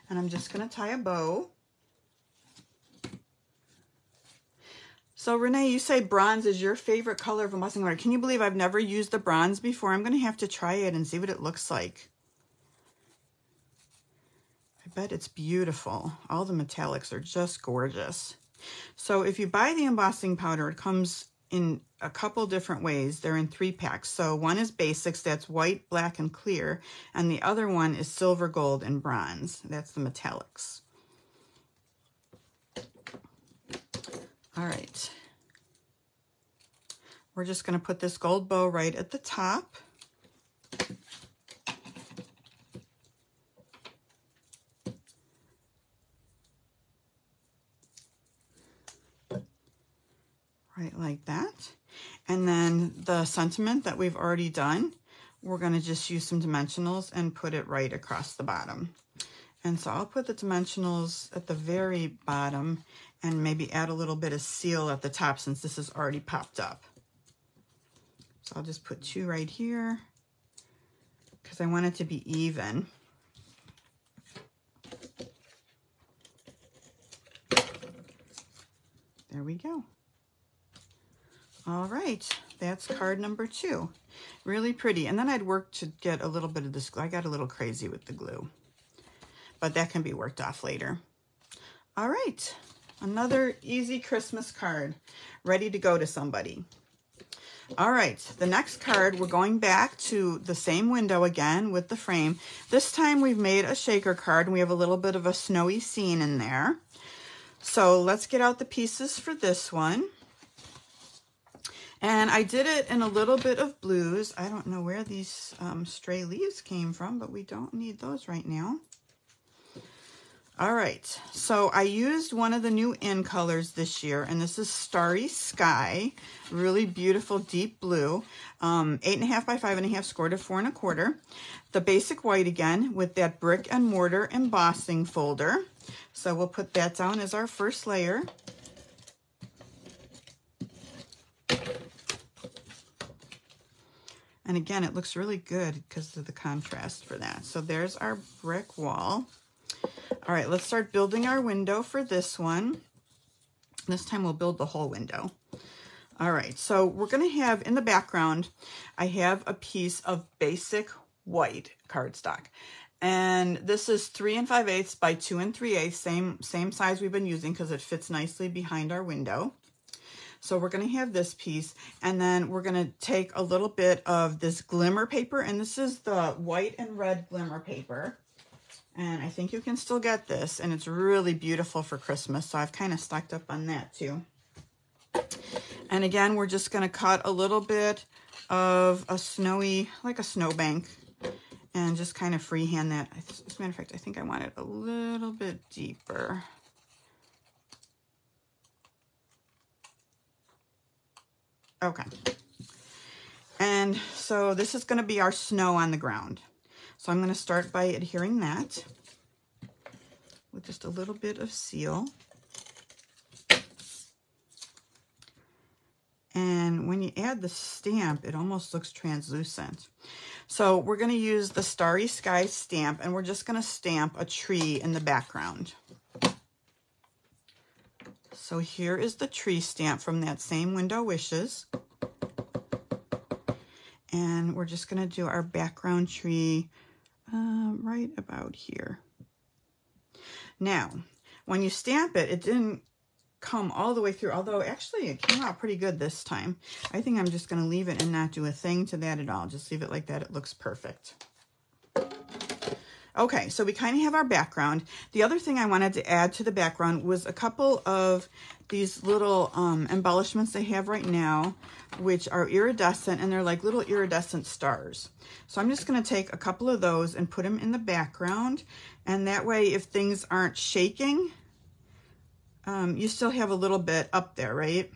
and I'm just gonna tie a bow. So Renee, you say bronze is your favorite color of embossing powder. Can you believe I've never used the bronze before? I'm going to have to try it and see what it looks like. I bet it's beautiful. All the metallics are just gorgeous. So if you buy the embossing powder, it comes in a couple different ways. They're in 3 packs. So one is basics, that's white, black, and clear. And the other one is silver, gold, and bronze. That's the metallics. All right. We're just going to put this gold bow right at the top. Right like that. And then the sentiment that we've already done, we're going to just use some dimensionals and put it right across the bottom. And so I'll put the dimensionals at the very bottom and maybe add a little bit of seal at the top since this is already popped up. So I'll just put 2 right here because I want it to be even. There we go. All right, that's card number 2. Really pretty. And then I'd work to get a little bit of this glue. I got a little crazy with the glue, but that can be worked off later. All right, another easy Christmas card ready to go to somebody. All right, the next card, we're going back to the same window again with the frame. This time we've made a shaker card and we have a little bit of a snowy scene in there. So let's get out the pieces for this one. And I did it in a little bit of blues. I don't know where these stray leaves came from, but we don't need those right now. All right, so I used one of the new in colors this year, and this is Starry Sky, really beautiful deep blue, 8.5 by 5.5, scored to 4 1/4. The basic white again with that brick and mortar embossing folder. So we'll put that down as our first layer. And again, it looks really good because of the contrast for that. So there's our brick wall. All right, let's start building our window for this one. This time we'll build the whole window. All right, so we're gonna have in the background, I have a piece of basic white cardstock. And this is 3 5/8 by 2 3/8, same size we've been using because it fits nicely behind our window. So we're going to have this piece, and then we're going to take a little bit of this glimmer paper, and this is the white and red glimmer paper. And I think you can still get this, and it's really beautiful for Christmas, so I've kind of stocked up on that too. And again, we're just going to cut a little bit of a snowy, like a snowbank, and just kind of freehand that. As a matter of fact, I think I want it a little bit deeper. Okay, and so this is going to be our snow on the ground. So I'm going to start by adhering that with just a little bit of seal. And when you add the stamp, it almost looks translucent. So we're going to use the Starry Sky stamp, and we're just going to stamp a tree in the background. So here is the tree stamp from that same Window Wishes. And we're just going to do our background tree right about here. Now, when you stamp it, it didn't come all the way through, although actually it came out pretty good this time. I think I'm just going to leave it and not do a thing to that at all. Just leave it like that. It looks perfect. Okay, so we kind of have our background. The other thing I wanted to add to the background was a couple of these little embellishments they have right now, which are iridescent, and they're like little iridescent stars. So I'm just going to take a couple of those and put them in the background, and that way if things aren't shaking, you still have a little bit up there, right?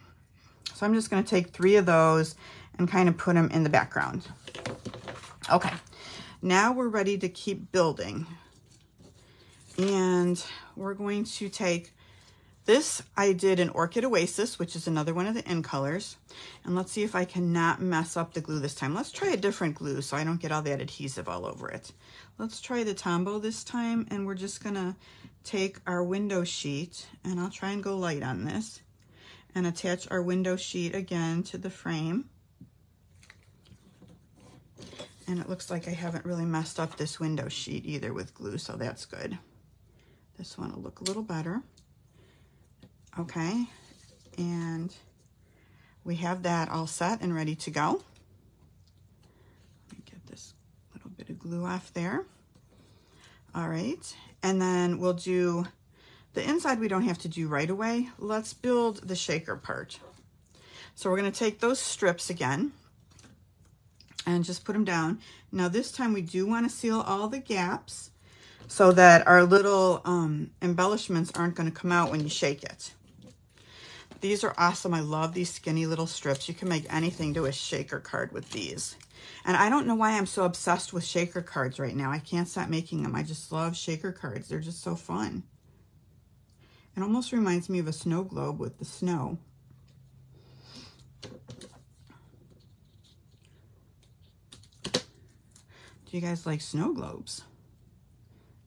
So I'm just going to take 3 of those and kind of put them in the background. Okay. Now we're ready to keep building. And we're going to take this, I did an Orchid Oasis, which is another one of the in colors. And let's see if I cannot mess up the glue this time. Let's try a different glue so I don't get all that adhesive all over it. Let's try the Tombow this time, and we're just gonna take our window sheet, and I'll try and go light on this. and attach our window sheet again to the frame. And it looks like I haven't really messed up this window sheet either with glue, so that's good. This one will look a little better. Okay, and we have that all set and ready to go. Let me get this little bit of glue off there. All right, and then we'll do the inside. We don't have to do right away. Let's build the shaker part. So we're going to take those strips again and just put them down. Now this time we do want to seal all the gaps so that our little embellishments aren't going to come out when you shake it. These are awesome. I love these skinny little strips. You can make anything to a shaker card with these. And I don't know why I'm so obsessed with shaker cards right now. I can't stop making them. I just love shaker cards. They're just so fun. It almost reminds me of a snow globe with the snow. Do you guys like snow globes?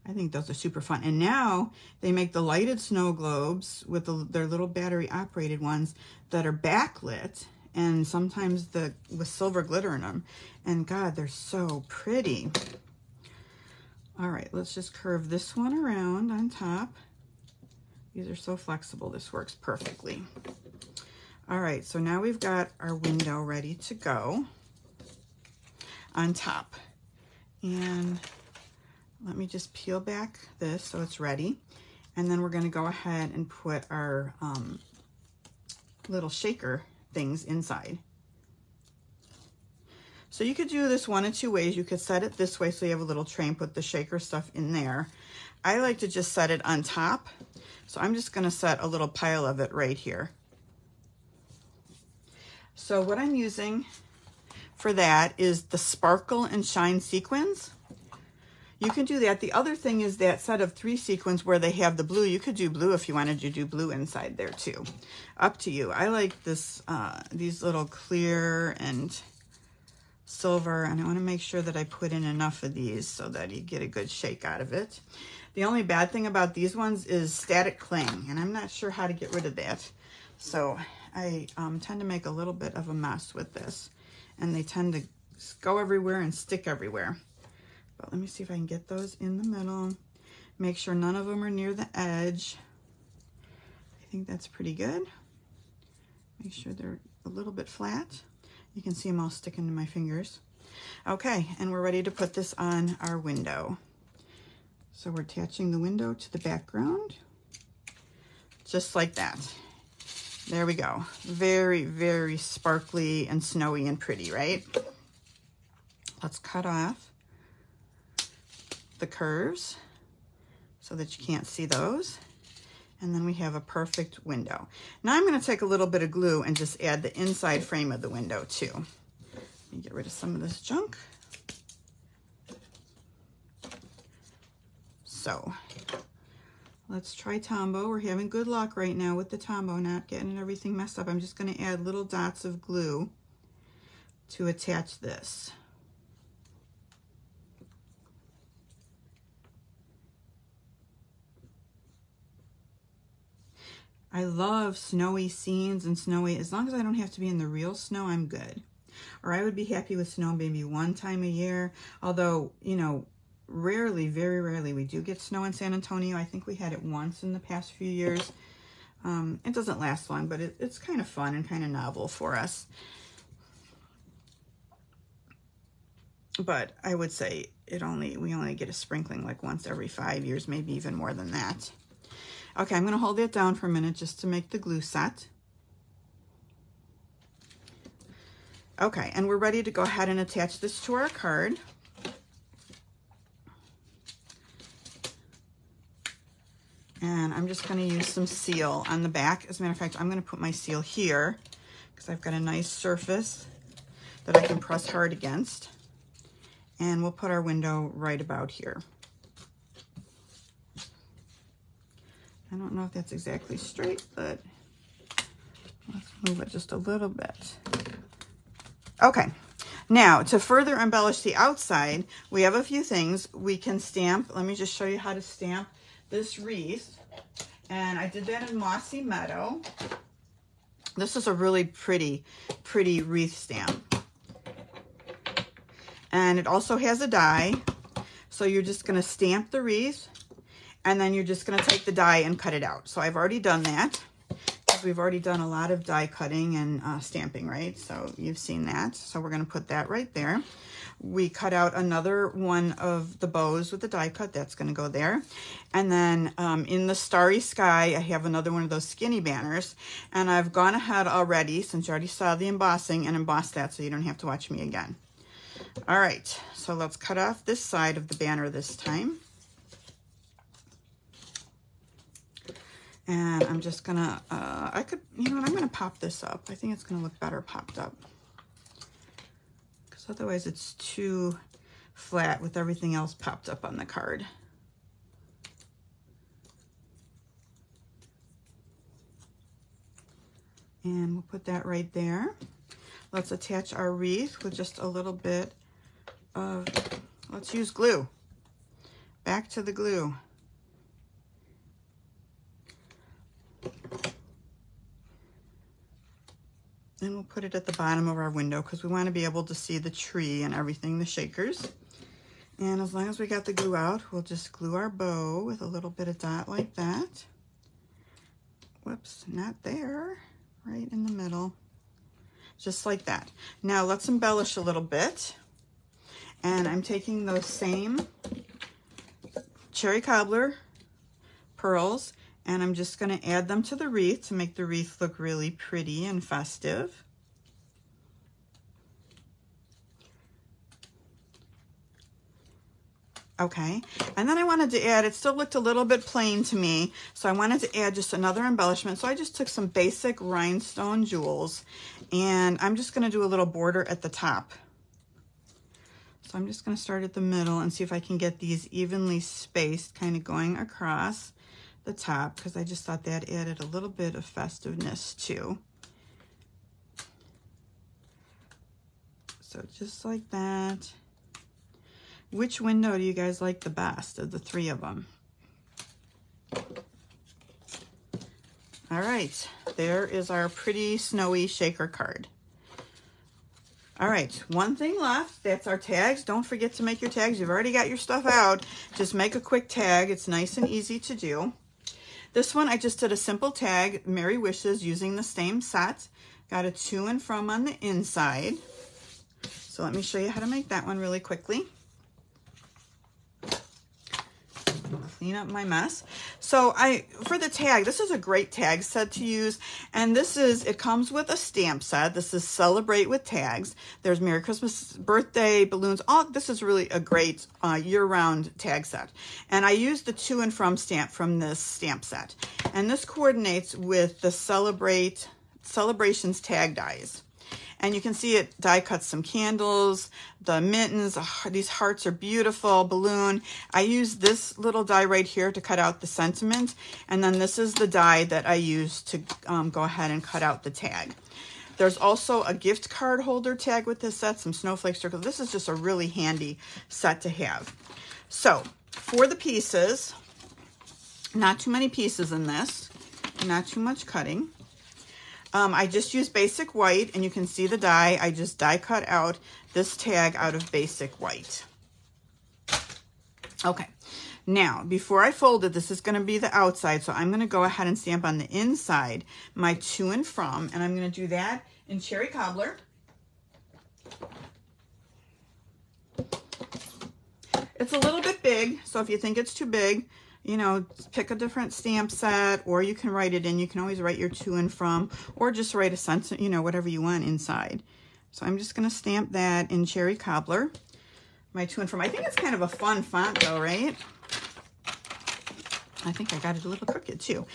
I think those are super fun. And now they make the lighted snow globes with their little battery operated ones that are backlit, and sometimes with silver glitter in them. And God, they're so pretty. All right, let's just curve this one around on top. These are so flexible. This works perfectly. All right, so now we've got our window ready to go on top. And let me just peel back this so it's ready. And then we're going to go ahead and put our little shaker things inside. So you could do this one of two ways. You could set it this way so you have a little tray and put the shaker stuff in there. I like to just set it on top. So I'm just going to set a little pile of it right here. So what I'm using for that is the Sparkle and Shine sequins. You can do that. The other thing is that set of 3 sequins where they have the blue. You could do blue if you wanted to do blue inside there too. Up to you. I like this these little clear and silver, and I want to make sure that I put in enough of these so that you get a good shake out of it. The only bad thing about these ones is static cling, and I'm not sure how to get rid of that. So I tend to make a little bit of a mess with this, and they tend to go everywhere and stick everywhere. But let me see if I can get those in the middle. Make sure none of them are near the edge. I think that's pretty good. Make sure they're a little bit flat. You can see them all sticking to my fingers. Okay, and we're ready to put this on our window. So we're attaching the window to the background, just like that. There we go. Very, very sparkly and snowy and pretty, right? Let's cut off the curves so that you can't see those. And then we have a perfect window. Now I'm going to take a little bit of glue and just add the inside frame of the window too. Let me get rid of some of this junk. So let's try Tombow. We're having good luck right now with the Tombow, not getting everything messed up. I'm just going to add little dots of glue to attach this. I love snowy scenes and snowy, as long as I don't have to be in the real snow, I'm good. Or I would be happy with snow maybe one time a year. Although, you know, rarely, very rarely, we do get snow in San Antonio. I think we had it once in the past few years. It doesn't last long, but it's kind of fun and kind of novel for us. But I would say we only get a sprinkling like once every 5 years, maybe even more than that. Okay, I'm going to hold that down for a minute just to make the glue set. Okay, and we're ready to go ahead and attach this to our card. And I'm just going to use some seal on the back. As a matter of fact, I'm going to put my seal here because I've got a nice surface that I can press hard against. And we'll put our window right about here. I don't know if that's exactly straight, but let's move it just a little bit. Okay, now to further embellish the outside, we have a few things we can stamp. Let me just show you how to stamp this wreath. And I did that in Mossy Meadow. This is a really pretty wreath stamp. And it also has a die. So you're just gonna stamp the wreath, and then you're just gonna take the die and cut it out. So I've already done that, because we've already done a lot of die cutting and stamping, right? So you've seen that. So we're gonna put that right there. We cut out another one of the bows with the die cut. That's gonna go there. And then in the starry sky, I have another one of those skinny banners. And I've gone ahead already, since you already saw the embossing, and embossed that so you don't have to watch me again. All right, so let's cut off this side of the banner this time. And I'm just gonna, you know what, I'm gonna pop this up. I think it's gonna look better popped up, because otherwise it's too flat with everything else popped up on the card. And we'll put that right there. Let's attach our wreath with just a little bit of, let's use glue. Back to the glue. And we'll put it at the bottom of our window, because we want to be able to see the tree and everything, the shakers. And as long as we got the glue out, we'll just glue our bow with a little bit of dot like that. Whoops, not there, right in the middle. Just like that. Now let's embellish a little bit. And I'm taking those same cherry cobbler pearls, and I'm just going to add them to the wreath to make the wreath look really pretty and festive. Okay, and then I wanted to add, it still looked a little bit plain to me, so I wanted to add just another embellishment. So I just took some basic rhinestone jewels, and I'm just going to do a little border at the top. So I'm just going to start at the middle and see if I can get these evenly spaced, kind of going across the top, because I just thought that added a little bit of festiveness too. So just like that. Which window do you guys like the best of the three of them? All right, there is our pretty snowy shaker card. All right, one thing left, that's our tags. Don't forget to make your tags. You've already got your stuff out. Just make a quick tag. It's nice and easy to do. This one, I just did a simple tag, Merry Wishes, using the same set. Got a to and from on the inside. So let me show you how to make that one really quickly. Clean up my mess. So for the tag, this is a great tag set to use, and it comes with a stamp set. This is Celebrate with Tags. There's Merry Christmas, birthday, balloons, this is really a great year-round tag set. And I used the to and from stamp from this stamp set. And this coordinates with the Celebrations tag dies. And you can see it die cuts some candles, the mittens, these hearts are beautiful, balloon. I use this little die right here to cut out the sentiment. And then this is the die that I use to go ahead and cut out the tag. There's also a gift card holder tag with this set, some snowflake circles. This is just a really handy set to have. So for the pieces, not too many pieces in this, not too much cutting. I just used basic white, and you can see the die. I just die cut out this tag out of basic white. Okay, now before I fold it, this is going to be the outside, so I'm going to go ahead and stamp on the inside my to and from, and I'm going to do that in cherry cobbler. It's a little bit big, so if you think it's too big, you know, pick a different stamp set, or you can write it in. You can always write your to and from, or just write a sentence, you know, whatever you want inside. So I'm just going to stamp that in cherry cobbler, my to and from. I think it's kind of a fun font though, right? I think I got it a little crooked too.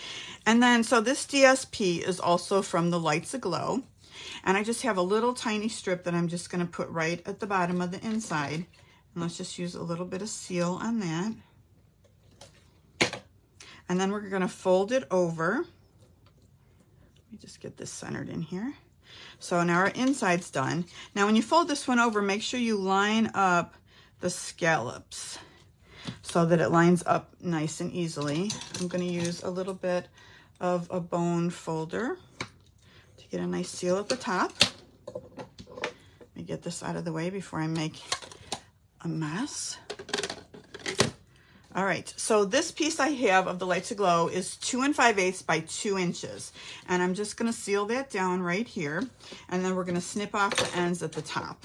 And then, so this DSP is also from the Lights Aglow. And I just have a little tiny strip that I'm just going to put right at the bottom of the inside. And let's just use a little bit of seal on that. And then we're going to fold it over. Let me just get this centered in here. So now our inside's done. Now when you fold this one over, make sure you line up the scallops so that it lines up nice and easily. I'm going to use a little bit of a bone folder to get a nice seal at the top. Let me get this out of the way before I make a mess. All right, so this piece I have of the Light to Glow is 2 5/8 by 2 inches. And I'm just gonna seal that down right here. And then we're gonna snip off the ends at the top.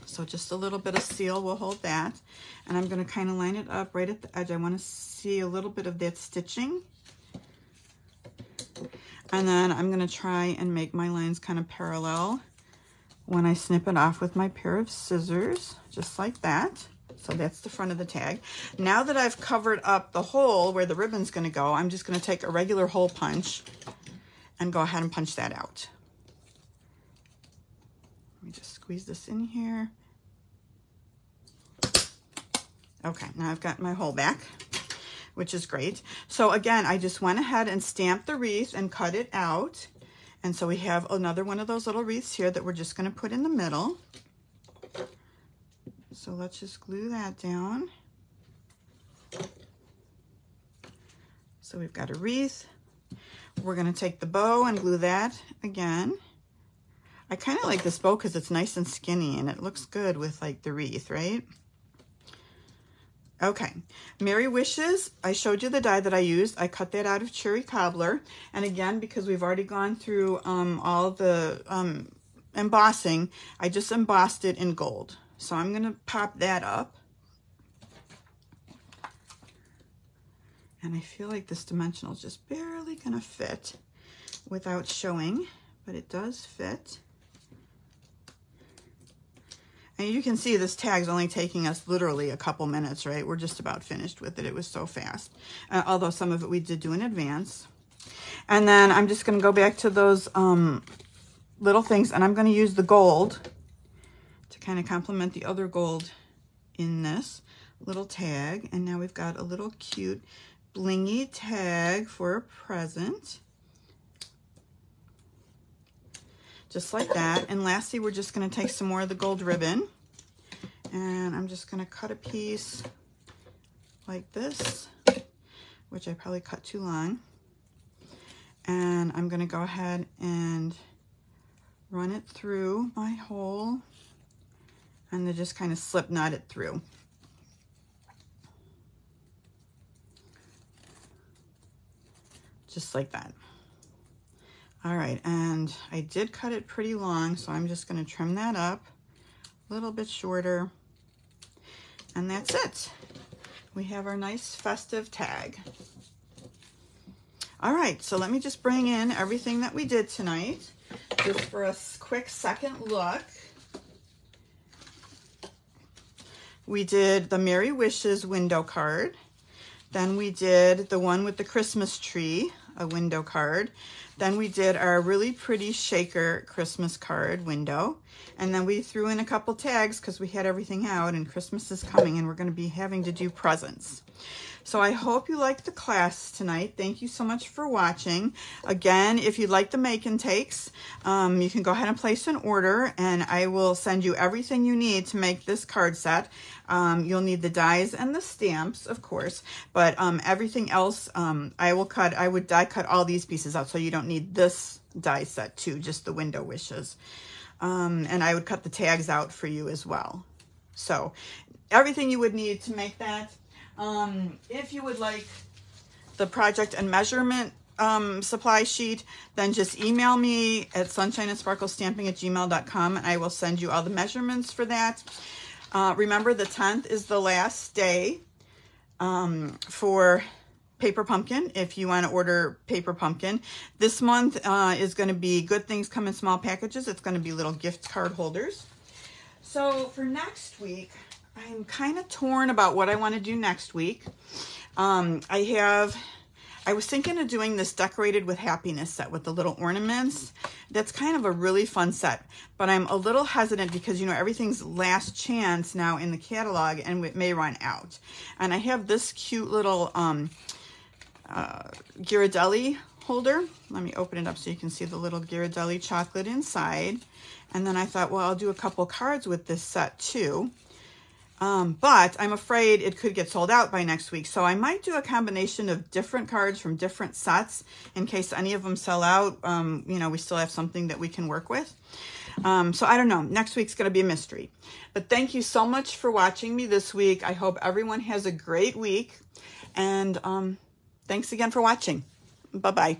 So just a little bit of seal will hold that. And I'm gonna kind of line it up right at the edge. I wanna see a little bit of that stitching. And then I'm gonna try and make my lines kind of parallel when I snip it off with my pair of scissors, just like that. So that's the front of the tag. Now that I've covered up the hole where the ribbon's gonna go, I'm just gonna take a regular hole punch and go ahead and punch that out. Let me just squeeze this in here. Okay, now I've got my hole back, which is great. So again, I just went ahead and stamped the wreath and cut it out. And so we have another one of those little wreaths here that we're just gonna put in the middle. So let's just glue that down. So we've got a wreath. We're gonna take the bow and glue that again. I kind of like this bow because it's nice and skinny and it looks good with like the wreath, right? Okay, Merry Wishes, I showed you the die that I used. I cut that out of Cherry Cobbler. And again, because we've already gone through all the embossing, I just embossed it in gold. So I'm gonna pop that up. And I feel like this dimensional is just barely gonna fit without showing, but it does fit. And you can see this tag's only taking us literally a couple minutes, right? We're just about finished with it. It was so fast. Although some of it we did do in advance. And then I'm just gonna go back to those little things, and I'm gonna use the gold to kind of complement the other gold in this little tag. And now we've got a little cute blingy tag for a present. Just like that. And lastly, we're just gonna take some more of the gold ribbon, and I'm just gonna cut a piece like this, which I probably cut too long. And I'm gonna go ahead and run it through my hole and then just kind of slip knot it through. Just like that. All right, and I did cut it pretty long, so I'm just gonna trim that up a little bit shorter. And that's it. We have our nice festive tag. All right, so let me just bring in everything that we did tonight, just for a quick second look. We did the Merry Wishes window card. Then we did the one with the Christmas tree, a window card. Then we did our really pretty shaker Christmas card window. And then we threw in a couple tags because we had everything out and Christmas is coming and we're going to be having to do presents. So I hope you liked the class tonight. Thank you so much for watching. Again, if you'd like the make and takes, you can go ahead and place an order and I will send you everything you need to make this card set. You'll need the dies and the stamps, of course, but everything else I would die cut all these pieces out, so you don't need this die set too, just the window wishes. And I would cut the tags out for you as well. So everything you would need to make that. If you would like the project and measurement supply sheet, then just email me at sunshineandsparklestamping@gmail.com and I will send you all the measurements for that. Remember, the 10th is the last day for Paper Pumpkin, if you want to order Paper Pumpkin. This month is going to be Good Things Come in Small Packages. It's going to be little gift card holders. So for next week, I'm kind of torn about what I want to do next week. I was thinking of doing this Decorated with Happiness set with the little ornaments. That's kind of a really fun set, but I'm a little hesitant because, you know, everything's last chance now in the catalog and it may run out. And I have this cute little Ghirardelli holder. Let me open it up so you can see the little Ghirardelli chocolate inside. And then I thought, well, I'll do a couple cards with this set too. But I'm afraid it could get sold out by next week. So I might do a combination of different cards from different sets in case any of them sell out. You know, we still have something that we can work with. So I don't know. Next week's going to be a mystery. But thank you so much for watching me this week. I hope everyone has a great week. And thanks again for watching. Bye-bye.